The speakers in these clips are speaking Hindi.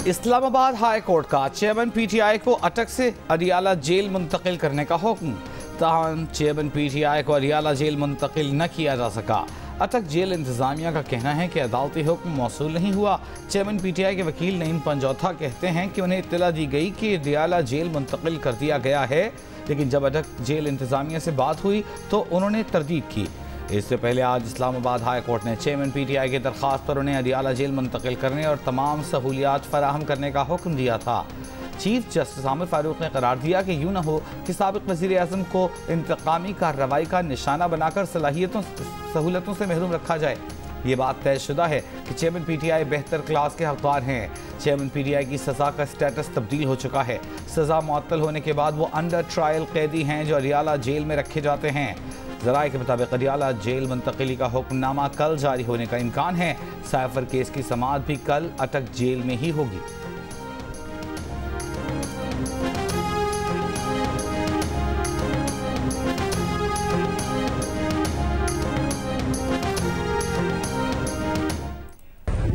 इस्लामाबाद हाई कोर्ट का चेयरमैन पीटीआई को अटक से अडियाला जेल मुंतकिल करने का हुक्म। ताहम चेयरमैन पीटीआई को अडियाला जेल मुंतकिल न किया जा सका। अटक जेल इंतजामिया का कहना है कि अदालती हुक्म मौसूल नहीं हुआ। चेयरमैन पीटीआई के वकील नईम पंजौथा कहते हैं कि उन्हें इत्तला दी गई कि अडियाला जेल मुंतकिल कर दिया गया है, लेकिन जब अटक जेल इंतजामिया से बात हुई तो उन्होंने तरदीद की। इससे पहले आज इस्लामाबाद हाई कोर्ट ने चेयरमैन पीटीआई की दरख्वास्त पर उन्हें अडियाला जेल मुंतकिल करने और तमाम सहूलियात फराहम करने का हुक्म दिया था। चीफ जस्टिस आमिर फारूक ने करार दिया कि यूँ न हो कि साबिक वज़ीर आज़म को इंतकामी कार्रवाई का निशाना बनाकर सहूलतों से महरूम रखा जाए। ये बात तयशुदा है कि चेयरमैन पीटीआई बेहतर क्लास के हकदार हैं। चेयरमैन पीटीआई की सज़ा का स्टेटस तब्दील हो चुका है। सज़ा मुअत्तल होने के बाद वो अंडर ट्रायल कैदी हैं जो अडियाला जेल में रखे जाते हैं। ज़राए के मुताबिक अडियाला जेल मुंतकिली का हुक्मनामा कल जारी होने का इम्कान है। साइफर केस की समाअत भी कल अटक जेल में ही होगी।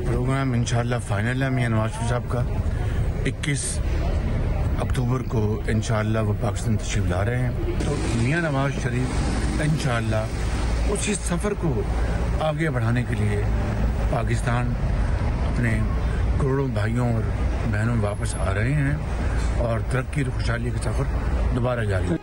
प्रोग्राम इंशाअल्लाह फाइनल है मियां नवाज शरीफ साहब का। 21 अक्टूबर को इंशाअल्लाह वो पाकिस्तान तशरीफ ला रहे हैं, तो मियां नवाज शरीफ इंशाअल्लाह उसी सफ़र को आगे बढ़ाने के लिए पाकिस्तान अपने करोड़ों भाइयों और बहनों में वापस आ रहे हैं और तरक्की और खुशहाली का सफ़र दोबारा जारी।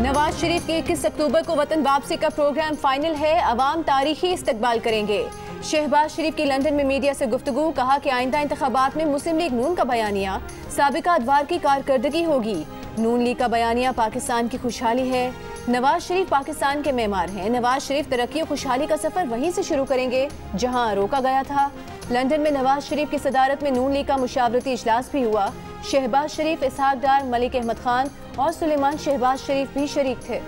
नवाज शरीफ के 21 अक्टूबर को वतन वापसी का प्रोग्राम फाइनल है। अवाम तारीखी इस्तकबाल करेंगे। शहबाज शरीफ की लंदन में मीडिया से गुफ्तगू, कहा कि आइंदा इंतखाबात में मुस्लिम लीग नून का बयानिया साबिका अदवार की कारकर्दगी होगी। नून लीग का बयानिया पाकिस्तान की खुशहाली है। नवाज शरीफ पाकिस्तान के मेमार हैं। नवाज शरीफ तरक्की और खुशहाली का सफर वहीं से शुरू करेंगे जहां रोका गया था। लंदन में नवाज शरीफ की सदारत में नून लीग का मुशावरती इजलास भी हुआ। शहबाज शरीफ, इसहाक डार, मलिक अहमद खान और सुलेमान शहबाज शरीफ भी शरीक थे।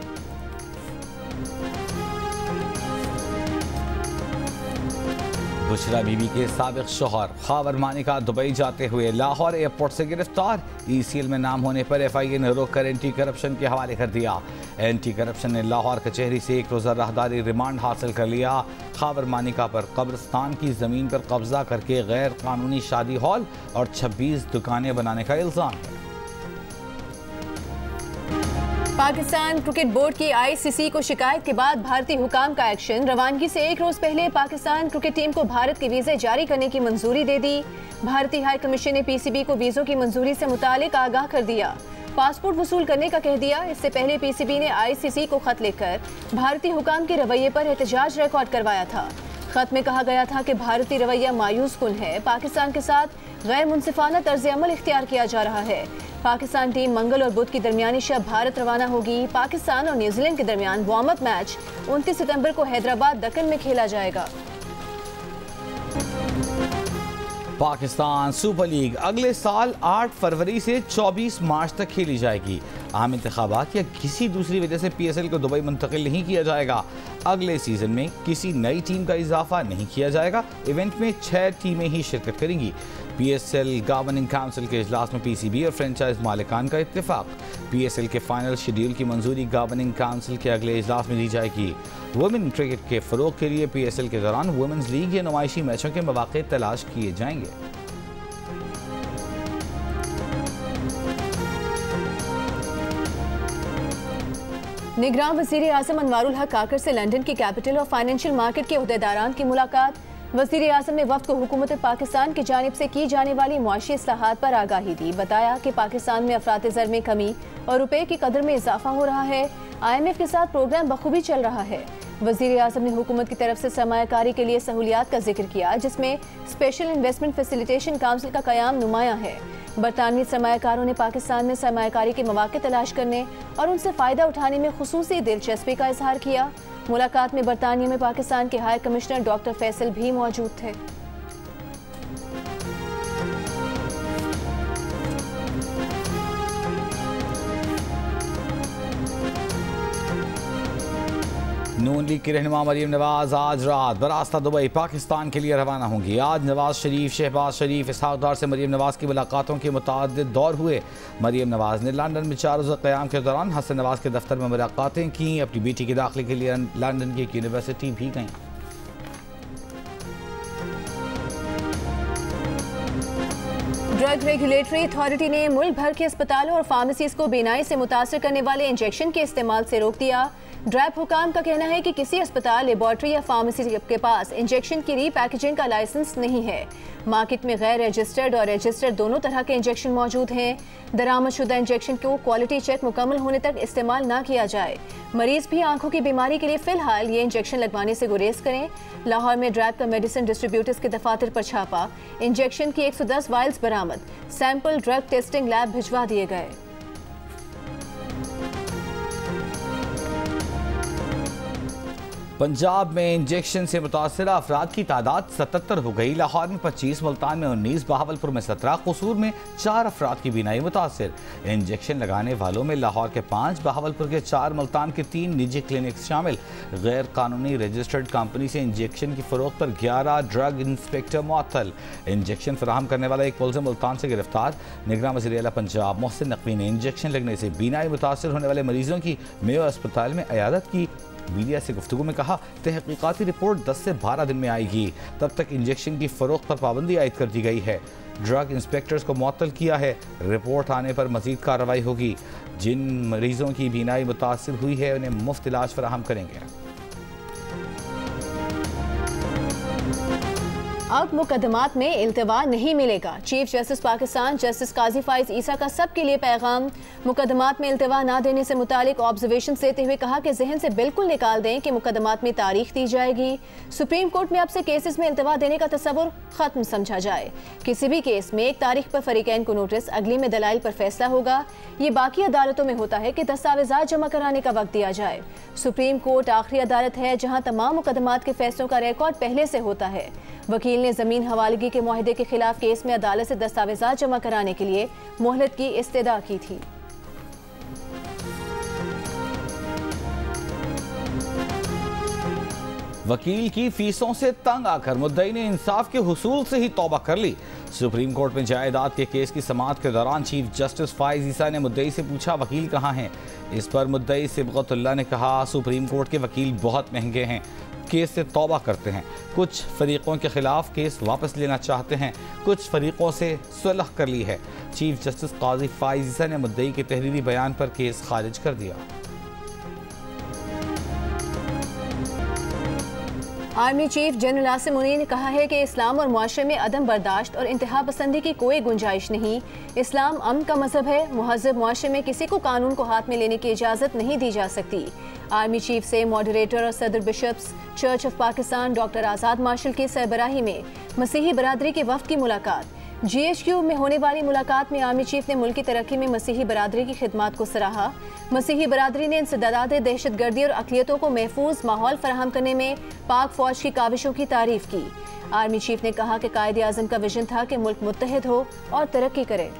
बुशरा बीबी के साबिक शोहर खावर मानिका दुबई जाते हुए लाहौर एयरपोर्ट से गिरफ्तार। ECL में नाम होने पर FIA ने रोककर एंटी करप्शन के हवाले कर दिया। एंटी करप्शन ने लाहौर कचहरी से 1 रोज़ा राहदारी रिमांड हासिल कर लिया। खावर मानिका पर कब्रिस्तान की ज़मीन पर कब्जा करके गैर कानूनी शादी हॉल और 26 दुकानें बनाने का इल्ज़ाम है। पाकिस्तान क्रिकेट बोर्ड की ICC को शिकायत के बाद भारतीय हुकाम का एक्शन। रवानगी से 1 रोज पहले पाकिस्तान क्रिकेट टीम को भारत के वीजे जारी करने की मंजूरी दे दी। भारतीय हाई कमीशन ने PCB को वीजों की मंजूरी से मुतालिक आगाह कर दिया। पासपोर्ट वसूल करने का कह दिया। इससे पहले PCB ने ICC को खत लिखकर भारतीय हुकाम के रवैये पर एहतजाज रिकॉर्ड करवाया था। खत में कहा गया था कि भारतीय रवैया मायूस कुन है। पाकिस्तान के साथ गैर मुनसिफाना तर्ज अमल इख्तियार किया जा रहा है। पाकिस्तान टीम मंगल और बुध की दरमियानी शब भारत रवाना होगी। पाकिस्तान और न्यूजीलैंड के दरमियान वार्म अप मैच 29 सितंबर को हैदराबाद दक्कन में खेला जाएगा। पाकिस्तान सुपर लीग अगले साल 8 फरवरी से 24 मार्च तक खेली जाएगी। आम इंतखाबात या किसी दूसरी वजह से PSL को दुबई मुंतकिल नहीं किया जाएगा। अगले सीजन में किसी नई टीम का इजाफा नहीं किया जाएगा। इवेंट में 6 टीमें ही शिरकत करेंगी। PSL गवर्निंग काउंसिल के इजलास में PCB और फ्रेंचाइज मालिकान का इत्तेफाक। PSL के फाइनल शेड्यूल की मंजूरी गवर्निंग काउंसिल के अगले इजलास में दी जाएगी। वुमेन क्रिकेट के फ़रोग के लिए PSL के दौरान वुमेन्स लीग या नुमाइशी मैचों के मौके तलाश किए जाएंगे। निगरान वज़ीर आज़म अनवारुल हक काकर से लंदन की कैपिटल और फाइनेंशियल मार्केट के ओहदेदारान की मुलाकात। वज़ीर आज़म ने वफ़द को हुकूमत पाकिस्तान की जानिब से की जाने वाली मुआशी इस्लाहात पर आगाही दी। बताया कि पाकिस्तान में अफरात ज़र में कमी और रुपये की कदर में इजाफा हो रहा है। IMF के साथ प्रोग्राम बखूबी चल रहा है। वज़ीर आज़म ने हुकूमत की तरफ से सरमायाकारी के लिए सहूलियात का जिक्र किया, जिसमें स्पेशल इन्वेस्टमेंट फैसिलिटेशन काउंसिल का क़याम नुमायां है। बरतानवी सरमायाकारों ने पाकिस्तान में सरमायाकारी के मौके तलाश करने और उनसे फ़ायदा उठाने में खुसूसी दिलचस्पी का इजहार किया। मुलाकात में बरतानिया में पाकिस्तान के हाई कमिश्नर डॉक्टर फैसल भी मौजूद थे। नून लीग की रहनुमा मरीम नवाज आज रात बरास्ता दुबई पाकिस्तान के लिए रवाना होंगी। आज नवाज शरीफ, शहबाज शरीफ, इसहाक डार से मरीम नवाज की मुलाकातों के मुतादिद दौर हुए। मरीम नवाज ने लंदन में 4 रोज़ा क़याम के दौरान हसन नवाज के दफ्तर में मुलाकातें की। अपनी बेटी के दाखिले के लिए लंदन की एक यूनिवर्सिटी भी गईं। ड्रग रेगुलेटरी अथॉरिटी ने मुल्क भर के अस्पतालों और फार्मेसीज को बीनाई से मुतासर करने वाले इंजेक्शन के इस्तेमाल से रोक दिया। ड्रैप हुकाम का कहना है कि किसी अस्पताल, लेबॉर्ट्री या फार्मेसी के पास इंजेक्शन की रीपैकेजिंग का लाइसेंस नहीं है। मार्केट में गैर रजिस्टर्ड और रजिस्टर्ड दोनों तरह के इंजेक्शन मौजूद हैं। दरामदशुदा इंजेक्शन को क्वालिटी चेक मुकम्मल होने तक इस्तेमाल ना किया जाए। मरीज भी आंखों की बीमारी के लिए फिलहाल ये इंजेक्शन लगवाने से गुरेज करें। लाहौर में ड्रैप का मेडिसिन डिस्ट्रीब्यूटर्स के दफातर पर छापा, इंजेक्शन की 110 वाइल्स बरामद, सैंपल ड्रग टेस्टिंग लैब भिजवा दिए गए। पंजाब में इंजेक्शन से मुतासर अफराद की तादाद 77 हो गई। लाहौर में 25, मुल्तान में 19, बहावलपुर में 17, कसूर में 4 अफराद की बीनाई मुतासर। इंजेक्शन लगाने वालों में लाहौर के 5, बहावलपुर के 4, मुल्तान के 3 निजी क्लिनिक शामिल। गैर कानूनी रजिस्टर्ड कंपनी से इंजेक्शन की फरोख्त पर 11 ड्रग इंस्पेक्टर मुअत्तल। इंजेक्शन फराहम करने वाला एक मुलज़िम मुल्तान से गिरफ्तार। निगरान वज़ीर आला पंजाब मोहसिन नकवी ने इंजेक्शन लगने से बीनाई मुतासर होने वाले मरीजों की मेयो अस्पताल में इयादत की। मीडिया से गुफ्तगू में कहा, तहकीकाती रिपोर्ट 10 से 12 दिन में आएगी। तब तक इंजेक्शन की फरोख्त पर पाबंदी आयद कर दी गई है। ड्रग इंस्पेक्टर्स को मुअत्तल किया है। रिपोर्ट आने पर मजीद कार्रवाई होगी। जिन मरीजों की बीनाई मुतासिर हुई है उन्हें मुफ्त इलाज फराहम करेंगे। अब मुकदमात में इल्तिवा नहीं मिलेगा। चीफ जस्टिस पाकिस्तान जस्टिस काजी फाइज ईसा का सबके लिए पैगाम। मुकदमात में इल्तिवा ना देने से मुतालिक ऑब्जर्वेशन देते हुए कहा कि जहन से बिल्कुल निकाल दें कि मुकदमात में तारीख दी जाएगी। सुप्रीम कोर्ट में अब से केसेस में इल्तिवा देने का तस्वुर खत्म समझा जाए। किसी भी केस में एक तारीख पर फरीकैन को नोटिस, अगली में दलाइल पर फैसला होगा। ये बाकी अदालतों में होता है कि दस्तावेजात जमा कराने का वक्त दिया जाए। सुप्रीम कोर्ट आखिरी अदालत है जहाँ तमाम मुकदमात के फैसलों का रिकॉर्ड पहले से होता है। वकील ने जमीन हवालगी के मुआहदे के खिलाफ केस में अदालत से दस्तावेजात जमा कराने के लिए मोहलत की इस्तदा की थी। वकील की फीसों से तंग आकर मुद्दई ने इंसाफ के हुसूल से ही तौबा कर ली। सुप्रीम कोर्ट में जायदाद के केस की समाअत के दौरान चीफ जस्टिस फाइज ईसा ने मुद्दई से पूछा, वकील कहाँ हैं? इस पर मुद्दई सिबगतुल्लाह ने कहा, सुप्रीम कोर्ट के वकील बहुत महंगे हैं, केस से तौबा करते हैं। कुछ फरीकों के खिलाफ केस वापस लेना चाहते हैं, कुछ फरीकों से सुलह कर ली है। चीफ जस्टिस काजी फाइज ईसा ने मुद्दई के तहरीरी बयान पर केस खारिज कर दिया। Army chief general Asim Munir ने कहा है कि इस्लाम और मुआशरे में अदम बर्दाश्त और इंतहा पसंदी की कोई गुंजाइश नहीं। इस्लाम अमन का मजहब है। मुहज़्ज़ब मुआशरे में किसी को कानून को हाथ में लेने की इजाज़त नहीं दी जा सकती। आर्मी चीफ से मॉडरेटर और सदर bishops church of Pakistan doctor Azad Marshall की सरबराही में मसीही बरादरी के वफ्द की मुलाकात। GHQ में होने वाली मुलाकात में आर्मी चीफ ने मुल्क की तरक्की में मसीही बरादरी की खिदमात को सराहा। मसीही बरादरी ने इंसदाद दहशतगर्दी और अक़लियतों को महफूज माहौल फराहम करने में पाक फौज की काविशों की तारीफ की। आर्मी चीफ ने कहा कि कायदे आज़म का विजन था कि मुल्क मुत्तहिद हो और तरक्की करे।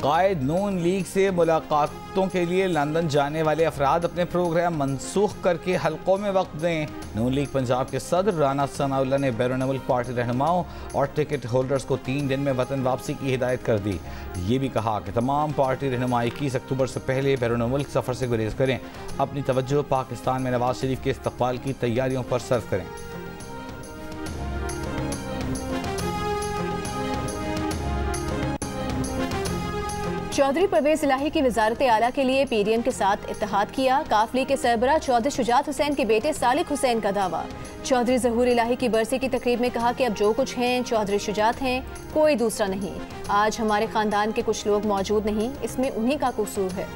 कायद नून लीग से मुलाकातों के लिए लंदन जाने वाले अफराद अपने प्रोग्राम मनसूख करके हलकों में वक्त दें। नून लीग पंजाब के सदर राना सनाउल्लाह ने बैरून मुल्क पार्टी रहनुमाओं और टिकट होल्डर्स को 3 दिन में वतन वापसी की हिदायत कर दी। ये भी कहा कि तमाम पार्टी रहनुमा 21 अक्टूबर से पहले बैरून मुल्क सफ़र से गुरेज करें। अपनी तवज्जो पाकिस्तान में नवाज शरीफ के इस्तकबाल की तैयारियों पर सर्व करें। चौधरी परवेज इलाही की वजारत आला के लिए PDM के साथ इत्तेहाद किया। काफ लीग के सरबराह चौधरी शुजात हुसैन के बेटे सालिक हुसैन का दावा। चौधरी ज़हूर इलाही की बरसी की तकरीब में कहा कि अब जो कुछ हैं चौधरी शुजात हैं, कोई दूसरा नहीं। आज हमारे ख़ानदान के कुछ लोग मौजूद नहीं, इसमें उन्हीं का कसूर है।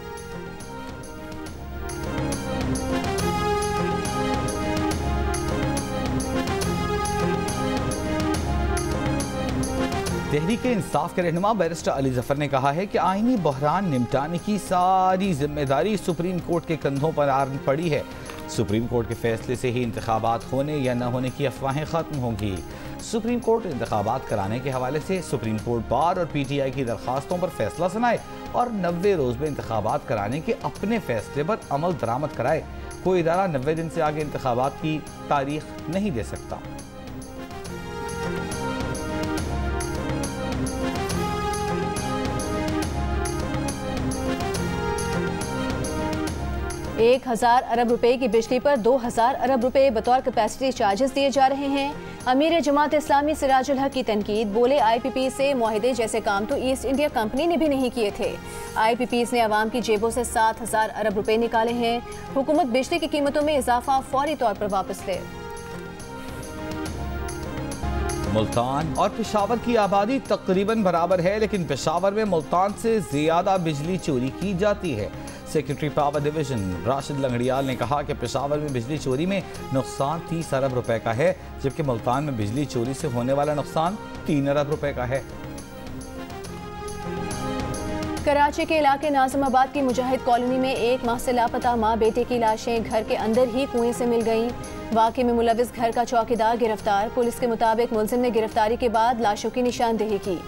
तहरीक इंसाफ के रहनुमा बैरिस्टर अली जफर ने कहा है कि आईनी बहरान निपटाने की सारी जिम्मेदारी सुप्रीम कोर्ट के कंधों पर आ पड़ी है। सुप्रीम कोर्ट के फैसले से ही इंतखाबात होने या न होने की अफवाहें खत्म होंगी। सुप्रीम कोर्ट इंतखाबात कराने के हवाले से सुप्रीम कोर्ट बार और PTI की दरखास्तों पर फैसला सुनाए और 90 रोज में इंतखाबात कराने के अपने फैसले पर अमल दरामद कराए। कोई इदारा 90 दिन से आगे इंतखाबात की तारीख नहीं दे सकता। 1000 अरब रुपए की बिजली पर 2000 अरब रुपए बतौर कैपेसिटी चार्जेस दिए जा रहे हैं। अमीर जमात इस्लामी सिराजुल हक की तनकीद, बोले IPP से मुआहिदे जैसे काम तो ईस्ट इंडिया कंपनी ने भी नहीं किए थे। IPPs ने अवाम की जेबों से 7000 अरब रुपए निकाले हैं। हुकूमत बिजली की कीमतों में इजाफा फौरी तौर पर वापस ले। मुल्तान और पेशावर की आबादी तकरीबन बराबर है, लेकिन पेशावर में मुल्तान से ज्यादा बिजली चोरी की जाती है। Secretary power division Rashid Langrial ने कहा कि पेशावर में बिजली चोरी में नुकसान 30 अरब रुपए का है, जबकि मुल्तान में बिजली चोरी से होने वाला नुकसान 3 अरब रुपए का है। कराची के इलाके नाज़िमाबाद की मुजाहिद कॉलोनी में 1 माह से लापता माँ बेटे की लाशें घर के अंदर ही कुएं से मिल गईं। वाक़े में मुलविस घर का चौकीदार गिरफ्तार। पुलिस के मुताबिक मुलजिम ने गिरफ्तारी के बाद लाशों की निशानदेही की।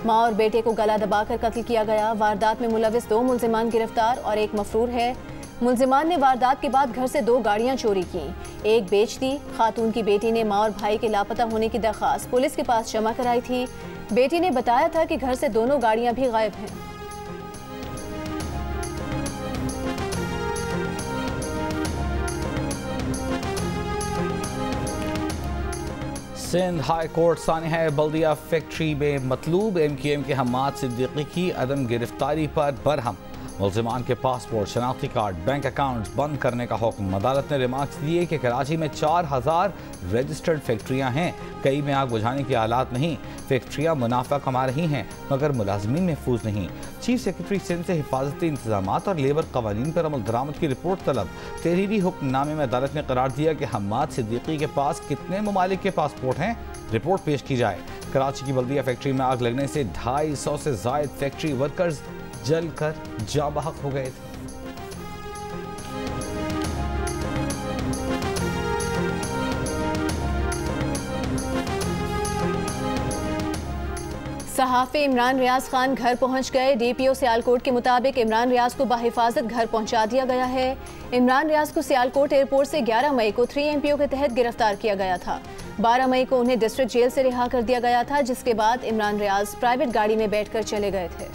माँ और बेटे को गला दबाकर कत्ल किया गया। वारदात में मुलविस 2 मुलजिमान गिरफ्तार और 1 मफरूर है। मुलजिमान ने वारदात के बाद घर से 2 गाड़ियां चोरी की, एक बेच दी। खातून की बेटी ने माँ और भाई के लापता होने की दरख्वास्त पुलिस के पास जमा कराई थी। बेटी ने बताया था कि घर से दोनों गाड़ियां भी गायब हैं। सिंध हाई कोर्ट सानिया बल्दिया फैक्ट्री में मतलूब MQM के हम्माद सिद्दीकी की अदम गिरफ्तारी पर बरहम। मुल्जिमान के पासपोर्ट, शनाख्ती कार्ड, बैंक अकाउंट्स बंद करने का हुक्म। अदालत ने रिमार्क्स दिए कि कराची में 4000 रजिस्टर्ड फैक्ट्रियां हैं, कई में आग बुझाने की आलात नहीं। फैक्ट्रियां मुनाफा कमा रही हैं मगर मुलाजमीन महफूज नहीं। चीफ सेक्रेटरी सिंध से हिफाजती इंतजाम और लेबर कवानीन पर अमल दरामद की रिपोर्ट तलब। तहरीरी हुक्मनामे में अदालत ने करार दिया कि हम्माद सिद्दीकी के पास कितने ममालिक के पासपोर्ट हैं, रिपोर्ट पेश की जाए। कराची की बल्दिया फैक्ट्री में आग लगने से 250 से जायद फैक्ट्री वर्कर्स जलकर जाँ बहक हो गए थे। सहाफ़ी इमरान रियाज खान घर पहुंच गए। DPO सियालकोट के मुताबिक इमरान रियाज को बाहिफाजत घर पहुंचा दिया गया है। इमरान रियाज को सियालकोट एयरपोर्ट से 11 मई को 3MPO के तहत गिरफ्तार किया गया था। 12 मई को उन्हें डिस्ट्रिक्ट जेल से रिहा कर दिया गया था, जिसके बाद इमरान रियाज प्राइवेट गाड़ी में बैठकर चले गए थे।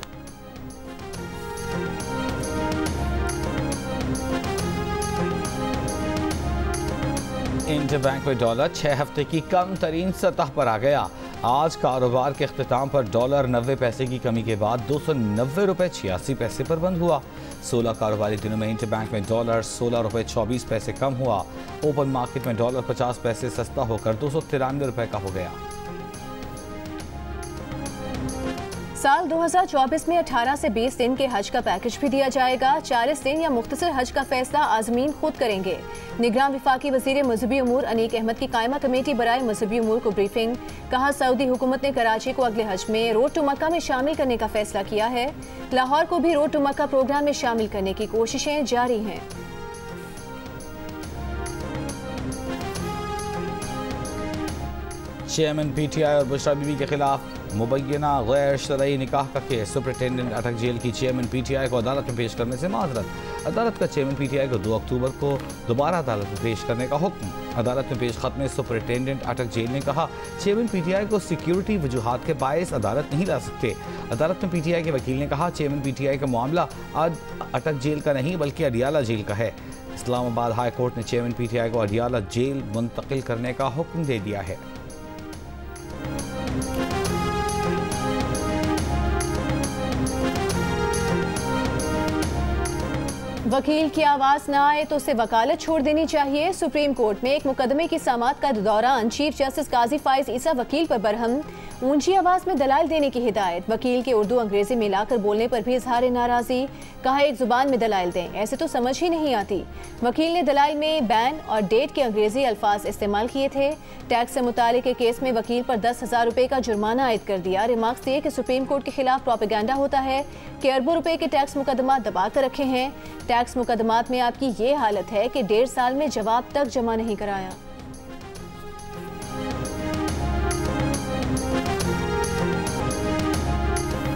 इंटरबैंक में डॉलर 6 हफ्ते की कम तरीन सतह पर आ गया। आज कारोबार के अख्तिताम पर डॉलर 90 पैसे की कमी के बाद 290 रुपये 86 पैसे पर बंद हुआ। 16 कारोबारी दिनों में इंटरबैंक में डॉलर 16 रुपये 24 पैसे कम हुआ। ओपन मार्केट में डॉलर 50 पैसे सस्ता होकर 293 रुपये का हो गया। साल 2024 में 18 से 20 दिन के हज का पैकेज भी दिया जाएगा। 40 दिन या मुख्तसर हज का फैसला आज़मीन खुद करेंगे। निगरान वफाकी वज़ीर मज़हबी उमूर अनीक अहमद की कायमा कमेटी बराए मज़हबी उमूर को ब्रीफिंग। कहा, सऊदी हुकूमत ने कराची को अगले हज में रोड टू मक्का में शामिल करने का फैसला किया है। लाहौर को भी रोड टू मक्का प्रोग्राम में शामिल करने की कोशिशें जारी हैं। चेयरमैन PTI और बुशरा बीबी के खिलाफ मुबैना गैर शरई निकाह का केस। सुपरिटेंडेंट अटक जेल की चेयरमैन PTI को अदालत में पेश करने से माजरत। अदालत का चेयरमैन PTI को 2 अक्टूबर को दोबारा अदालत में पेश करने का हुक्म। अदालत में पेश खत में सुपरिटेंडेंट अटक जेल ने कहा, चेयरमैन PTI को सिक्योरिटी वजूहात के बायस अदालत नहीं ला सकते। अदालत में PTI के वकील ने कहा, चेयरमैन PTI का मामला आज अटक जेल का नहीं बल्कि अडियाला जेल का है। इस्लामाबाद हाई कोर्ट ने चेयरमैन PTI को अडियाला जेल मुंतकिल करने का हुक्म दे दिया है। वकील की आवाज़ न आए तो उसे वकालत छोड़ देनी चाहिए। सुप्रीम कोर्ट में एक मुकदमे की समाअत का दौरान चीफ जस्टिस काजी फाइज ईसा वकील पर बरहम। ऊंची आवाज़ में दलाइल देने की हिदायत। वकील के उर्दू अंग्रेजी मिलाकर बोलने पर भी इजहार नाराज़गी। कहा, एक जुबान में दलाइल दें, ऐसे तो समझ ही नहीं आती। वकील ने दलाइल में बैन और डेट के अंग्रेजी अल्फाज इस्तेमाल किए थे। टैक्स से मुतालिक केस में वकील पर 10,000 रुपये का जुर्माना आयद कर दिया। रिमार्क्स दिए कि सुप्रीम कोर्ट के खिलाफ प्रोपेगेंडा होता है कि अरबों रुपए के टैक्स मुकदमा दबा कर रखे हैं। टैक्स मुकदमात में आपकी ये हालत है कि 1.5 साल में जवाब तक जमा नहीं कराया।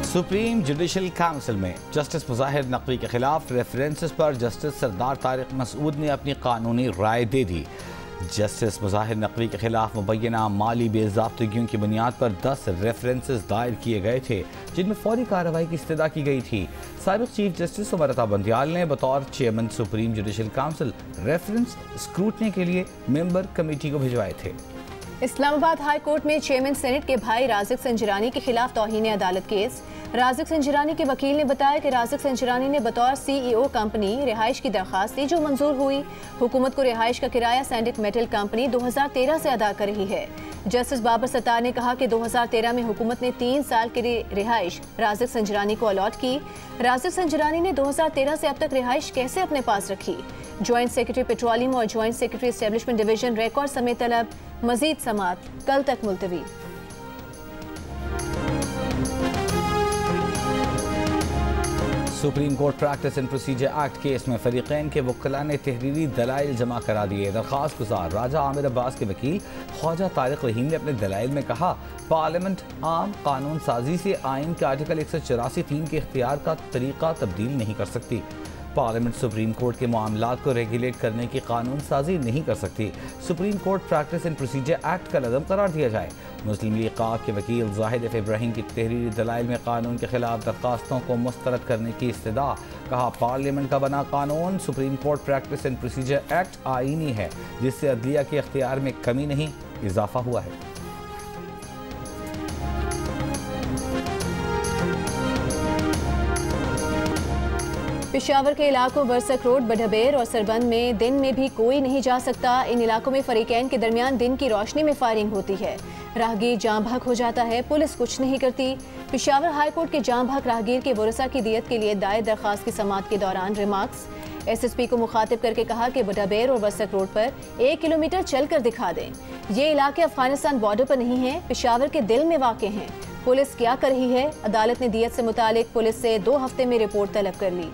सुप्रीम जुडिशल काउंसिल में जस्टिस मुजाहिर नकवी के खिलाफ रेफरेंसेस पर जस्टिस सरदार तारिक मसूद ने अपनी कानूनी राय दे दी। जस्टिस मुजाहिर नकवी के खिलाफ मुबैना माली बेज़ाब्तगियों की बुनियाद पर 10 रेफरेंसेस दायर किए गए थे, जिनमें फौरी कार्रवाई की इस्तदा की गई थी। साबिक़ चीफ जस्टिस अमृता बंदयाल ने बतौर chairman supreme judicial council reference scrutiny के लिए मेंबर कमेटी को भिजवाए थे। इस्लामाबाद हाई कोर्ट में चेयरमैन सेनेट के भाई राज़िक संजरानी के खिलाफ तौहीन अदालत केस। राज़िक संजरानी के वकील ने बताया कि राज़िक संजरानी ने बतौर CEO कंपनी रिहाइश की दरख्वास्त दी जो मंजूर हुई। हुकूमत को रिहाइश का किराया सैंडिक मेटल कंपनी 2013 से अदा कर रही है। जस्टिस बाबर सत्तार ने कहा कि 2013 में हुकूमत ने 3 साल की रिहाइश राज़िक संजरानी को अलॉट की। राज़िक संजरानी ने 2013 से अब तक रिहाइश कैसे अपने पास रखी? ज्वाइंट सेक्रेटरी पेट्रोलियम और joint secretary establishment division record समेत तलब। मजीद समात कल तक मुलतवी। Supreme court practice and procedure act case में फरीकैन के वक्ला ने तहरीरी दलाइल जमा करा दिए। दरख्वास्त गुजार राजा आमिर अब्बास के वकील ख्वाजा तारिक रहीम ने अपने दलाइल में कहा, पार्लियामेंट आम कानून साजी से आइन के आर्टिकल 184(3) के इख्तियार का तरीका तब्दील नहीं कर सकती। पार्लियामेंट सुप्रीम कोर्ट के मामलात को रेगुलेट करने की कानून साजी नहीं कर सकती। Supreme court practice and procedure act का लज़म करार दिया जाए। मुस्लिम लीग क़ाब के वकील जाहिद एफ इब्राहिम की तहरीरी दलाइल में कानून के खिलाफ दरखास्तों को मुस्तरद करने की इस्तदा। कहा, पार्लियामेंट का बना कानून supreme court practice and procedure act आईनी है, जिससे अदलिया के इख्तियार में कमी नहीं इजाफा हुआ है। पेशावर के इलाकों बरसक रोड, बडहबेर और सरबंद में दिन में भी कोई नहीं जा सकता। इन इलाकों में फरीकैन के दरमियान दिन की रोशनी में फायरिंग होती है। राहगीर जाम भाग हो जाता है, पुलिस कुछ नहीं करती। पेशावर हाई कोर्ट के जाम भाग राहगीर के वरसा की दियत के लिए दायर दरख्वास्त की समाअत के दौरान रिमार्क्स। SSP को मुखातिब करके कहा कि बडहबेर और बरसक रोड पर 1 किलोमीटर चलकर दिखा दें। ये इलाके अफगानिस्तान बॉर्डर पर नहीं है, पेशावर के दिल में वाक़ हैं। पुलिस क्या कर रही है? अदालत ने दियत से मुतालिक पुलिस से 2 हफ्ते में रिपोर्ट तलब कर ली।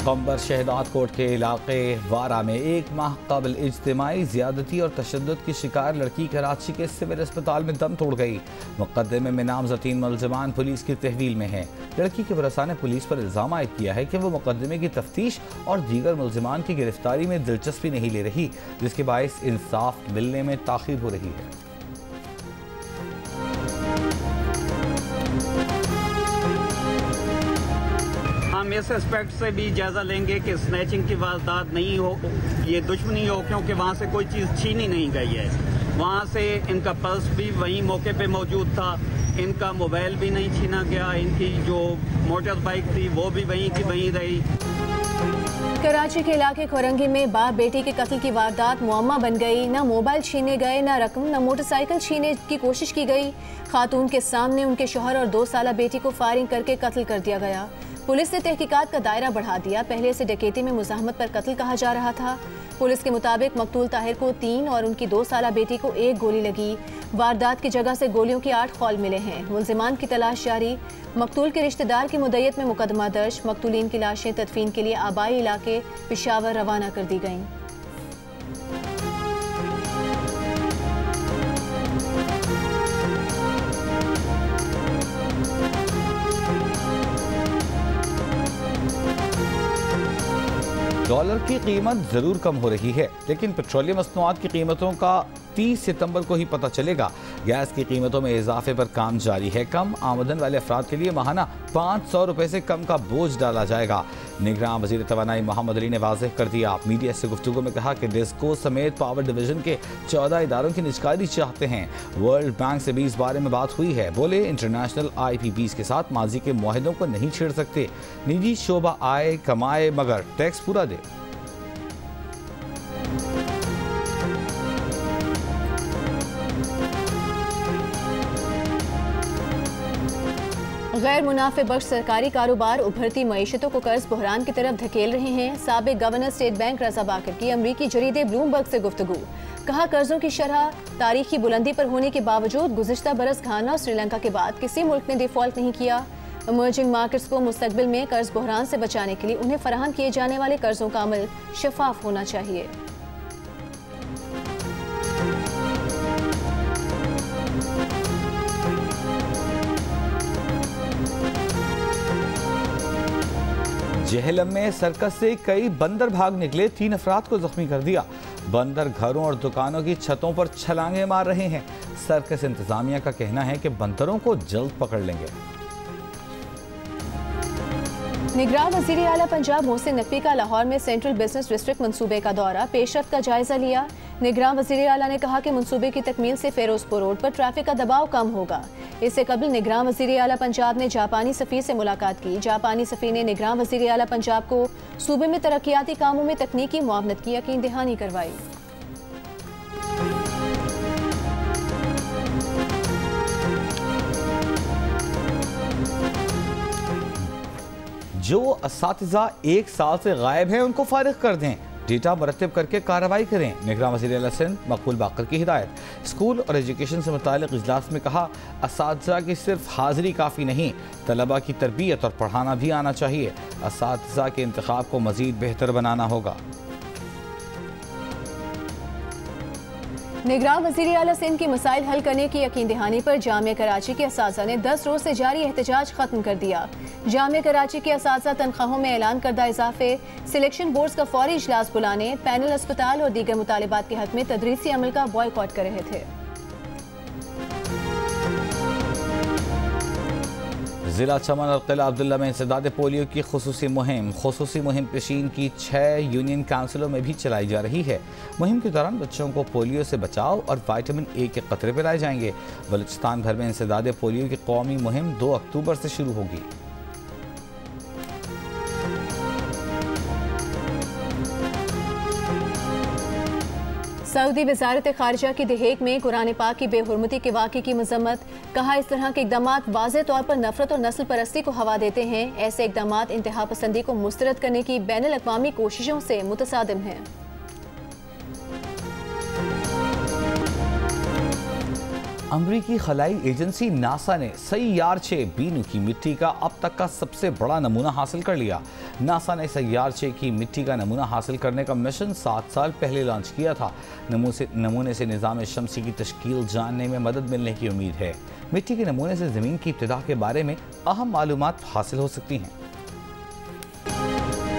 कंबर शहदाद कोट के इलाके वारा में 1 माह कबल इज्तिमाई ज़्यादती और तशद्दुद की शिकार लड़की कराची के सिविल अस्पताल में दम तोड़ गई। मुकदमे में नामज़द 3 मुलज़मान पुलिस की तहवील में हैं। लड़की के वरसा ने पुलिस पर इल्ज़ाम आयद किया है कि वो मुकदमे की तफ्तीश और दीगर मुलज़मान की गिरफ्तारी में दिलचस्पी नहीं ले रही, जिसके बायस इंसाफ मिलने में ताख़ीर हो रही है। हम इस एस्पेक्ट से भी जायजा लेंगे कि स्नैचिंग की वारदात नहीं हो, ये दुश्मनी हो, क्योंकि वहाँ से कोई चीज़ छीनी नहीं गई है। वहाँ से इनका पर्स भी वहीं मौके पे मौजूद था, इनका मोबाइल भी नहीं छीना गया, इनकी जो मोटर बाइक थी वो भी वहीं की वहीं रही। कराची के इलाके खोरंगी में बाप बेटी के कत्ल की वारदात मुअम्मा बन गई। न मोबाइल छीने गए, न रकम, न मोटरसाइकिल छीने की कोशिश की गई। खातून के सामने उनके शौहर और 2 साला बेटी को फायरिंग करके कत्ल कर दिया गया। पुलिस ने तहकीकात का दायरा बढ़ा दिया। पहले से डकैती में मुज़ाहमत पर कत्ल कहा जा रहा था। पुलिस के मुताबिक मकतूल ताहिर को 3 और उनकी 2 साला बेटी को 1 गोली लगी। वारदात की जगह से गोलियों के 8 खौल मिले हैं। मुलजिमान की तलाश जारी। मकतूल के रिश्तेदार की मुद्दत में मुकदमा दर्ज। मकतूलीन की लाशें तदफीन के लिए आबाई इलाके पेशावर रवाना कर दी गईं। डॉलर की कीमत जरूर कम हो रही है, लेकिन पेट्रोलियम मसनूआत की कीमतों का 30 सितंबर को ही पता चलेगा। गैस की कीमतों में इजाफे पर काम जारी है। कम आमदन वाले अफराद के लिए माहाना 500 रुपए से कम का बोझ डाला जाएगा। निगरान वजीर तवानाई मोहम्मद अली ने वाज़ेह कर दिया। मीडिया से गुफ्तगू में कहा कि डिस्को समेत पावर डिवीजन के 14 इदारों की निजकारी चाहते हैं। वर्ल्ड बैंक से भी इस बारे में बात हुई है। बोले, इंटरनेशनल IPPs के साथ माजी के मुआहदों को नहीं छेड़ सकते। निजी शोबा आए कमाए मगर टैक्स पूरा दे। गैर मुनाफे बख्श सरकारी कारोबार उभरती मईशतों को कर्ज बहरान की तरफ धकेल रहे हैं। साबिक गवर्नर स्टेट बैंक रजा बाकर की अमरीकी जरीदे ब्लूमबर्ग से गुफ्तगू। कहा, कर्जों की शरह तारीखी बुलंदी पर होने के बावजूद गुज़िश्ता बरस घाना और श्रीलंका के बाद किसी मुल्क ने डिफॉल्ट नहीं किया। इमर्जिंग मार्केट्स को मुस्तकबिल में कर्ज बहरान से बचाने के लिए उन्हें फराहम किए जाने वाले कर्जों का अमल शफाफ होना चाहिए। जेहलम में सर्कस से कई बंदर भाग निकले, 3 अफराद को जख्मी कर दिया। बंदर घरों और दुकानों की छतों पर छलांगे मार रहे हैं। सर्कस इंतजामिया का कहना है कि बंदरों को जल्द पकड़ लेंगे। निगरान वज़ीर आला पंजाब मोहसिन नकवी का लाहौर में सेंट्रल बिजनेस डिस्ट्रिक्ट मंसूबे का दौरा, पेशरफ्त का जायजा लिया। निगरान वज़ीर आला ने कहा कि मंसूबे की तकमील से फिरोजपुर रोड पर ट्रैफिक का दबाव कम होगा। इससे कबल निगरान वज़ीर आला पंजाब ने जापानी सफ़ीर से मुलाकात की। जापानी सफ़ीर ने निगरान वज़ीर आला पंजाब को सूबे में तरक्याती कामों में तकनीकी मुआवनत की यकीन दहानी करवाई। जो असातिज़ा 1 साल से गायब हैं उनको फारिग कर दें, डेटा मरतब करके कार्रवाई करें। निगरान वज़ीर आला सिंध मकबूल बाकर की हिदायत। स्कूल और एजुकेशन से मुताल्लिक़ इजलास में कहा, असातिज़ा की सिर्फ हाज़िरी काफ़ी नहीं, तलबा की तरबियत और पढ़ाना भी आना चाहिए। असातिज़ा के इंतखाब को मज़ीद बेहतर बनाना होगा। निगरान वज़ीर आला सिंध की मसाइल हल करने की यकीन दहानी पर जामिया कराची के असातिज़ा ने 10 रोज से जारी एहतजाज खत्म कर दिया। जामिया कराची के असातिज़ा तनख्वाहों में ऐलान करदा इजाफे, सिलेक्शन बोर्ड्स का फौरी इजलास बुलाने, पैनल अस्पताल और दीगर मुतालिबात के हक में तदरीसी अमल का बॉयकॉट कर रहे थे। जिला चमन और किला अब्दुल्ला में इंसदाद पोलियो की खुसूसी मुहिम पेशीन की 6 यूनियन काउंसिलों में भी चलाई जा रही है। मुहिम के दौरान बच्चों को पोलियो से बचाव और विटामिन ए के कतरे पिलाए जाएंगे। बलूचिस्तान भर में इंसदाद पोलियो की कौमी मुहिम 2 अक्टूबर से शुरू होगी। सऊदी वज़ारत ख़ारिजा की दहेग में कुरान पाक की बेहुरमती के वाक़े की मज़म्मत। कहा, इस तरह के इक़दामात वाज़े तौर पर नफरत और नस्ल परस्ती को हवा देते हैं। ऐसे इक़दामात इंतहा पसंदी को मुस्तरद करने की बैनुल अक़वामी कोशिशों से मुतसादिम हैं। अमरीकी खलाई एजेंसी नासा ने सैयारचे बीनू की मिट्टी का अब तक का सबसे बड़ा नमूना हासिल कर लिया। नासा ने सैयारचे की मिट्टी का नमूना हासिल करने का मिशन 7 साल पहले लॉन्च किया था। नमूने से निज़ाम शमसी की तश्कील जानने में मदद मिलने की उम्मीद है। मिट्टी के नमूने से ज़मीन की इब्तिदा के बारे में अहम मालूमात हासिल हो सकती हैं।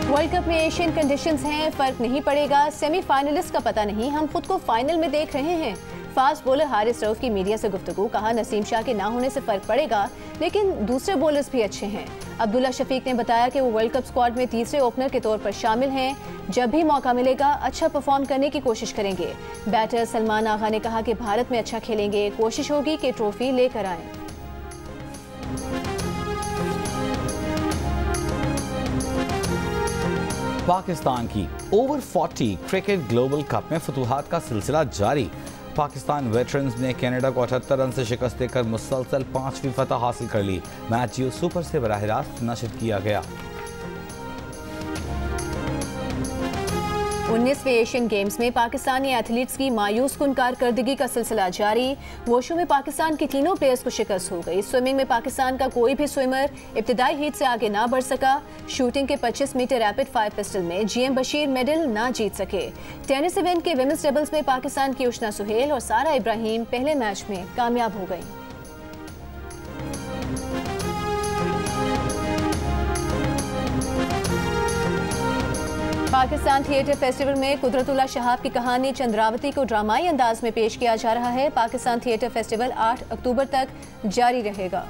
वर्ल्ड कप में एशियन कंडीशंस हैं, फ़र्क नहीं पड़ेगा। सेमीफाइनलिस्ट का पता नहीं, हम खुद को फाइनल में देख रहे हैं। फास्ट बॉलर हारिस रऊफ की मीडिया से गुफ्तगू। कहा, नसीम शाह के ना होने से फ़र्क पड़ेगा, लेकिन दूसरे बॉलर्स भी अच्छे हैं। अब्दुल्ला शफीक ने बताया कि वो वर्ल्ड कप स्क्वाड में तीसरे ओपनर के तौर पर शामिल हैं। जब भी मौका मिलेगा अच्छा परफॉर्म करने की कोशिश करेंगे। बैटर सलमान आगा ने कहा कि भारत में अच्छा खेलेंगे, कोशिश होगी कि ट्रॉफी लेकर आएं। पाकिस्तान की ओवर 40 क्रिकेट ग्लोबल कप में फतूहात का सिलसिला जारी। पाकिस्तान वेटरन्स ने कनाडा को 78 रन से शिकस्त देकर मुसलसल 5वीं फतह हासिल कर ली। मैच जियो सुपर से बराह रास्त नशर किया गया। 19वें एशियन गेम्स में पाकिस्तानी एथलीट्स की मायूस कुन कारकर्दगी का सिलसिला जारी। वोशू में पाकिस्तान के तीनों प्लेयर्स को शिकस्त हो गई। स्विमिंग में पाकिस्तान का कोई भी स्विमर इब्तिदाई हीट से आगे ना बढ़ सका। शूटिंग के 25 मीटर रैपिड फायर पिस्टल में GM बशीर मेडल ना जीत सके। टेनिस इवेंट के विमेंस डबल्स में पाकिस्तान की उशना सुहेल और सारा इब्राहिम पहले मैच में कामयाब हो गई। पाकिस्तान थिएटर फेस्टिवल में कुदरतुल्लाह शहाब की कहानी चंद्रावती को ड्रामाई अंदाज में पेश किया जा रहा है। पाकिस्तान थिएटर फेस्टिवल 8 अक्टूबर तक जारी रहेगा।